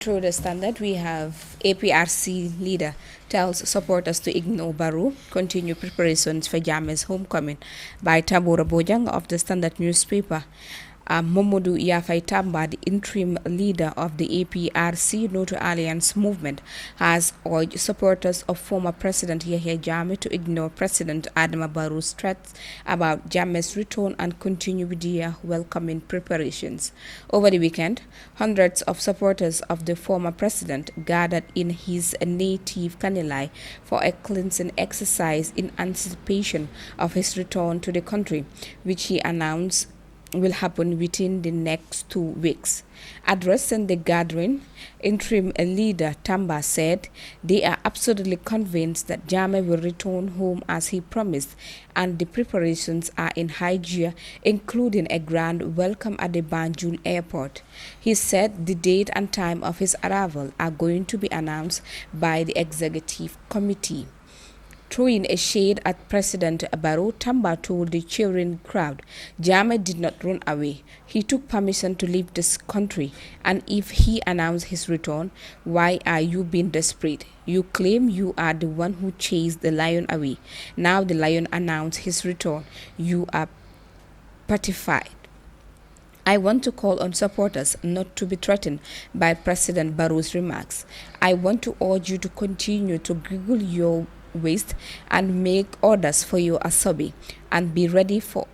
Through the standard, we have APRC leader tells supporters to ignore Barrow, continue preparations for Jammeh's homecoming by Tabora Bojang of the Standard newspaper. Momodu Iyafai Tamba, the interim leader of the APRC Noto Alliance movement, has urged supporters of former President Yahya Jammeh to ignore President Adama Barrow's threats about Jammeh's return and continue with their welcoming preparations. Over the weekend, hundreds of supporters of the former president gathered in his native Kanilai for a cleansing exercise in anticipation of his return to the country, which he announced will happen within the next 2 weeks. Addressing the gathering, interim leader Tamba said they are absolutely convinced that Jammeh will return home as he promised, and the preparations are in high gear, including a grand welcome at the Banjul airport. He said the date and time of his arrival are going to be announced by the executive committee. Throwing a shade at President Barrow, Tamba told the cheering crowd, Jammeh did not run away. He took permission to leave this country, and if he announced his return, why are you being desperate? You claim you are the one who chased the lion away. Now the lion announced his return. You are petrified. I want to call on supporters not to be threatened by President Barrow's remarks. I want to urge you to continue to giggle your waste and make orders for your asobi and be ready for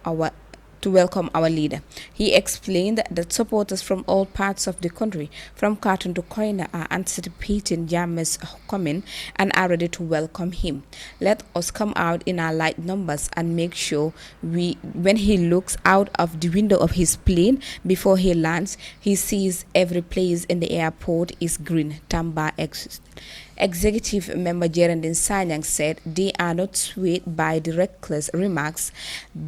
to welcome our leader. He explained that supporters from all parts of the country, from Khartoum to Koina, are anticipating Jammeh's coming and are ready to welcome him. Let us come out in our light numbers and make sure when he looks out of the window of his plane before he lands, he sees every place in the airport is green. Tamba Executive member Geraldine Sanyang said they are not swayed by the reckless remarks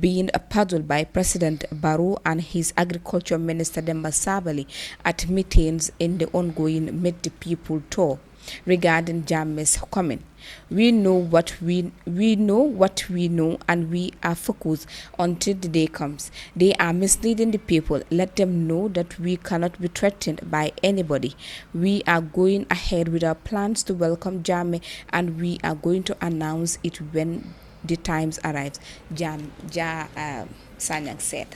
being peddled by President Barrow and his Agriculture Minister Demba Sabali at meetings in the ongoing Meet the People tour regarding Jammeh's coming. We know what we know, and we are focused until the day comes. They are misleading the people. Let them know that we cannot be threatened by anybody. We are going ahead with our plans to welcome Jammeh, and we are going to announce it when the times arrives. Sanyang said.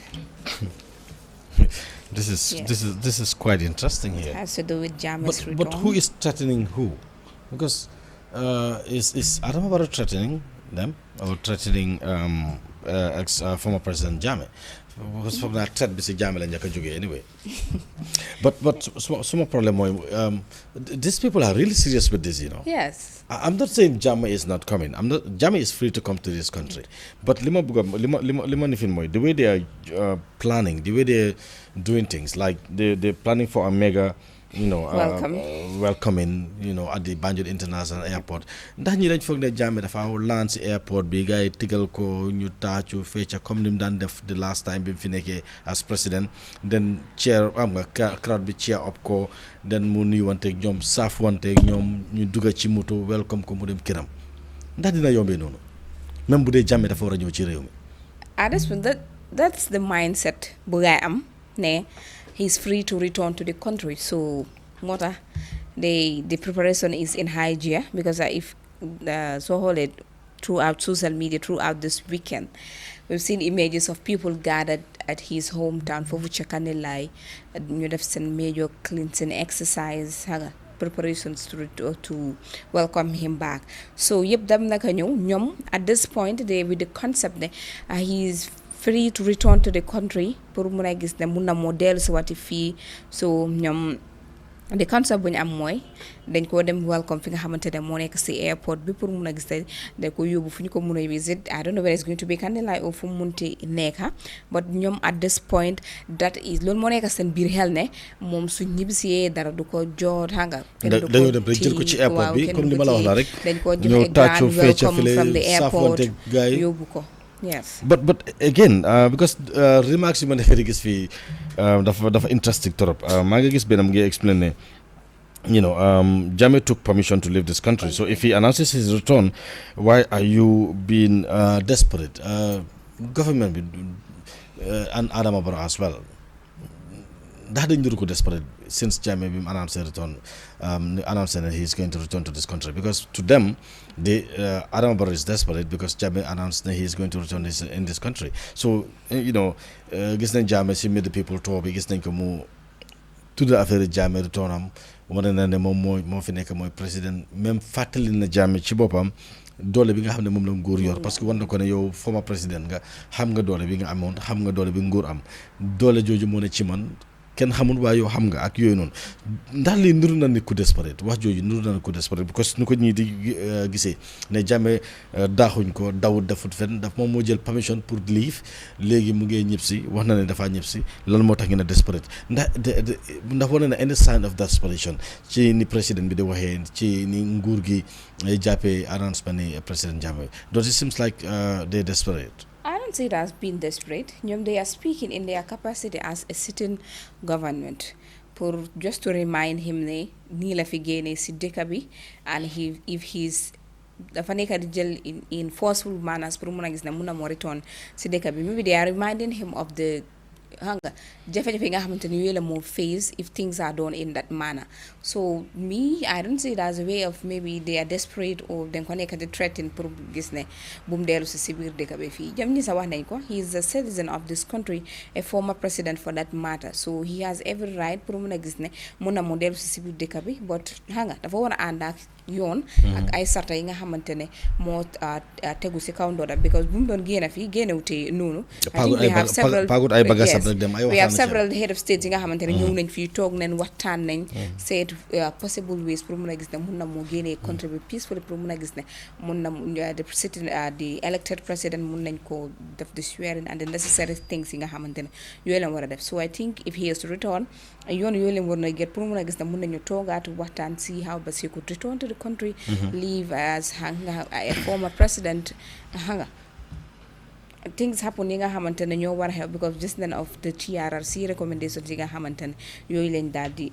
This is quite interesting here. It has to do with Jammeh's return. But who is threatening who? Because is Adama Barrow threatening them or threatening former President Jammeh? Because from that threat, bisi Jammeh la njaka jóge anyway. But some problem these people are really serious with this, you know. Yes. I'm not saying Jammeh is not coming. Jammeh is free to come to this country. But lima nifin moy, the way they are planning, the way they're doing things, like they're planning for a mega, welcoming, at the Banjul International Airport. Ndax ñi dañ foog ne Jammeh dafa land ci airport bi gaay tigal ko ñu taacu fecca comme nim daan def the last time bi fi nekkee as president, then crowd bi cheer up ko, then mu nuyuwante ak ñoom saafwante ak ñoom ñu dugga ci moto welcome ko mu dem këram. Ndax dina yombee noonu même bu dee Jammeh dafa war a ñëw ci réew mi. That's the mindset bu gaay am ne he's free to return to the country. So, Mota, the preparation is in high gear because if so hold it throughout social media throughout this weekend, we've seen images of people gathered at his hometown for Vuchakanilai, some major cleansing exercise, preparations to welcome him back. So, yep, them like nyom at this point they with the concept that he's free to return to the country pour mun a gis ne mun na moo dellu si waati fii so ñoom the concept bu ñu am mooy dañ ko dem welcome fi nga xamante ne moo nekk si airport bi pour mun a gis ne dañ ko yóbbu fu ñu ko mun a visit. I don't know whether it's going to be Kandilai or fu mu munti nekk, but ñoom at this point that is loolu moo nekk seen biir xel ne moom su ñibbisee dara du ko joot hanga dañoo dem rek jël ko ci airport bi comme ni ma la wax la rek dañ ko jox grand welcome from the airport yóbbu ko. Yes. But again, because remarks you man defee gis fii dafa interesting torop. Maa ngi gis benn mu ngi explain ne Jammeh took permission to leave this country. So if he announces his return, why are you being desperate? Government and Adama Barrow as well. ndax dañ njëriñ ko desperate since Jammeh bi mu announced that he is going to return to this country, because to them Adama Barrow is desperate because Jammeh announced that he is going to return in this country. So gis nañ Jammeh si mid people tour bi gis nañ ko mu tudd affaire Jammeh return am wane na ne moom moo fi nekk mooy président, même fàttali na Jammeh ci boppam doole bi nga xam ne moom la nguur yor, parce que war na ko ne yow former président nga, xam nga doole bi nga amoon, xam nga doole bi nguur am, doole jooju moo ne ci man kenn xamul waaye yow xam nga ak yooyu noonu. ndax lii nuru na ni ku desperate, wax jooju nuru na ni ku desperate because nu ko ñii di gisee ne Jammeh daaxuñ ko dawut defut fenn daf moom moo jël permission pour leave, léegi mu ngee ñëpp si wax na ne dafaa ñëpp si, lan moo tax ngeen a desperate. ndax wane na any sign of desperation ci ni président bi di waxee, ci ni nguur gi jàppee announcement ni président Jammeh? Does it seems like they're desperate? I don't see it as being desperate. They are speaking in their capacity as a sitting government. For just to remind him ne nii la fi génnee si dëkk bi, and if he's dafa nekk di jël in forceful manners pour mun a gis ne mun na moo return si dëkk bi, maybe they are reminding him of the jafe-jafe nga xamante ni yooyu la moo face if things are done in that manner. So me, I don't see it as a way of maybe they are desperate or dañ ko nekk di threaten pour gis ne bu mu dellu si biir dëkk bi fii. Jam ñi sa wax nañ ko, he is a citizen of this country, a former president for that matter, so he has every right pour mun a gis ne mun na mu dellu si biir dëkk bi, but dafa war a ànd ak yoon ak ay sarta yi nga xamante ne moo tegu si kaw ndooda, because bu mu doon génn fii génnewute noonu. We have several head of states yi nga xamante ne ñëw nañ fii toog nañ waxtaan nañ seet possible ways pour mun a gis ne mun na moo génnee country bi peacefully, pour mun a gis ne mun na the elected president mun nañ ko def the swearing and the necessary things yi nga xamante ne yooyu la war a def. So I think if he has to return, yoon yooyu leen war na get pour mun a gis ne mun nañu toogaat waxtaan, see how best he could return to the country, live as a former president. Things happen yi nga xamante ne ñoo war a xew because just then of the TRRC recommendations yi nga xamante ne yooyu leen daal di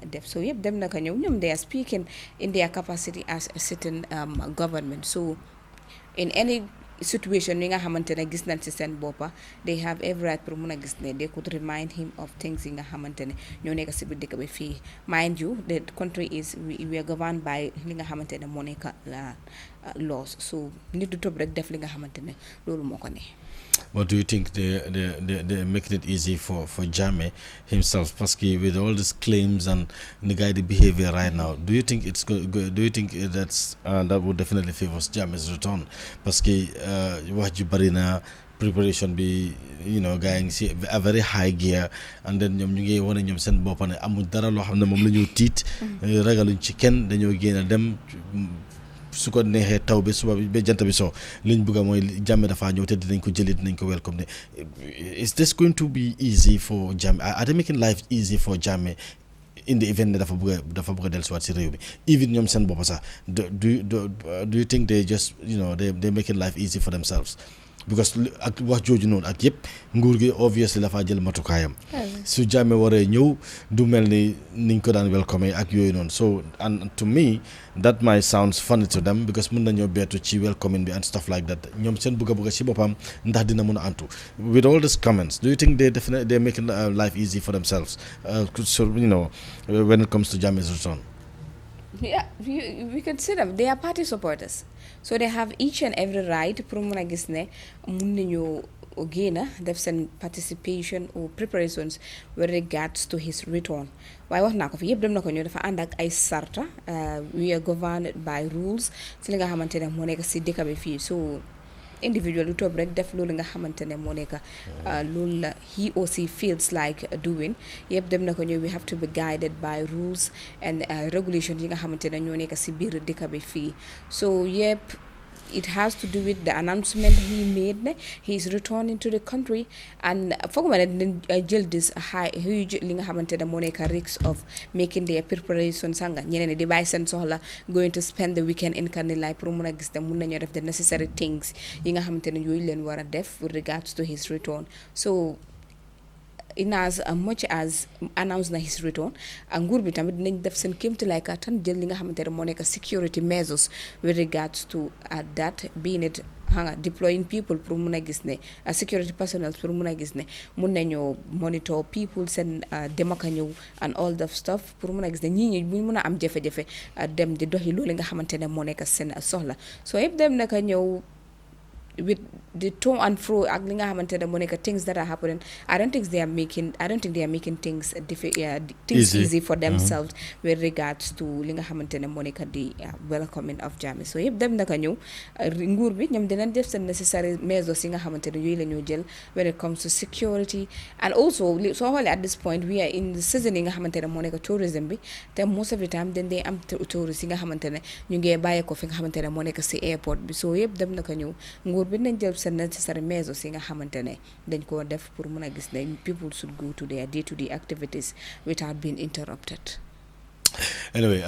def. So yëpp dem na ka ñëw, ñoom they are speaking in their capacity as a sitting government. So in any situation yi nga xamante ne gis nañ ci seen boppa, they have every right pour mun a gis ne they could remind him of things yi nga xamante ne ñoo nekk si biir dëkk bi fii. Mind you, the country is we are governed by li nga xamante ne moo nekk laws, so nit du topp rek def li nga xamante ne loolu moo ko ne. But do you think they're making it easy for Jammeh himself? Parce que with all these claims and the guy the behavior right now, do you think it's good? Do you think that would definitely favor Jammeh's return? Parce que wax ju bari na preparation bi, gars yi ngi si a very high gear, and then ñoom ñu ngi wane ñoom seen bopp ne amul dara loo xam ne moom la ñu tiit, ragaluñ ci kenn, dañoo génn dem. Su ko neexee taw bi suba bi ba jant bi so liñ bëgg mooy Jammeh dafa ñëw te dinañ ko jëli dinañ ko welcome ne. Is this going to be easy for Jammeh? Are they making life easy for Jammeh in the event ne dafa bëgg a dellusiwaat si réew mi? Even ñoom seen bopp sax do you think they just they making life easy for themselves? Because ak wax jooju noonu ak yëpp nguur gi obviously dafa jël matukaayam. Su Jammeh waree ñëw du mel ni niñ ko daan welcome ak yooyu noonu. So and to me that might sounds funny to them because mën nañoo beetu ci welcoming bi and stuff like that. ñoom seen bëgg si boppam ndax dina mën a antu. With all these comments, do you think they're making life easy for themselves? So when it comes to Jammeh's return. Yeah, we could say them. They are party supporters, so they have each and every right pour mun a gis ne mun nañu génn def seen participation or preparations with regards to his return. waaye wax naa ko fi yëpp dem na ko ñëw dafa ànd ak ay sarta. We are governed by rules si li nga xamante ne moo nekk si dëkk bi fii, so individual lu toog rek def loolu nga xamante ne moo nekk loolu la he or she feels like doing. yëpp dem na ko ñëw we have to be guided by rules and regulations yi nga xamante ne ñoo nekk si biir dëkk bi fii. So yëpp it has to do with the announcement he made ne he is returning to the country, and fooguma ne jël this huge li nga xamante ne moo nekk risk of making their preparation sanga ñeneen di bàyyi seen soxla going to spend the weekend in Kanilai pour mun a gis ne mun nañoo def the necessary things yi nga xamante ne yooyu leen war a def with regards to his return. So in as much as announced na his return nguur bi tamit dinañ def seen kéemtalaay kattan jël li nga xamante ne moo nekk security measures with regards to that being it deploying people pour mun a gis ne security personnel pour mun a gis ne mun nañoo monitor people seen dem ak a ñëw and all that stuff pour mun a gis ne ñii bu mun a am jafe-jafe dem di doxi loolu nga xamante ne moo nekk seen soxla so yëpp dem naka ñëw with the to and fro ak li nga xamante ne moo nekk things that are happening I don't think they are making things easy for themselves with regards to li nga xamante ne moo nekk di welcoming of Jammeh so yëpp dem naka ñëw nguur bi ñoom dinañ def seen necessary measures yi nga xamante ne yooyu la ñoo jël when it comes to security and also soo xoolee at this point we are in the season yi nga xamante ne moo nekk tourism bi te most of the time dañ dee am tourist yi nga xamante ne ñu ngee bàyyee ko fi nga xamante ne moo nekk si airport bi so yëpp dem naka ñëw nguur bi nañ jël seen necessary measures yi nga xamante ne dañ koo def pour mën a gis ne people should go to their day-to-day activities without being interrupted. Anyway,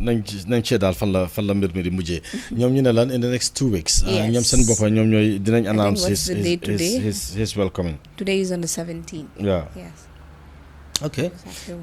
nañ cee daal fan la mbir mi di mujjee. ñoom ñu ne lan in the next 2 weeks. ñoom seen boppa ñoom ñooy dinañ announce his welcoming. Today is on the 17th. Yeah. Yes. Okay. Exactly.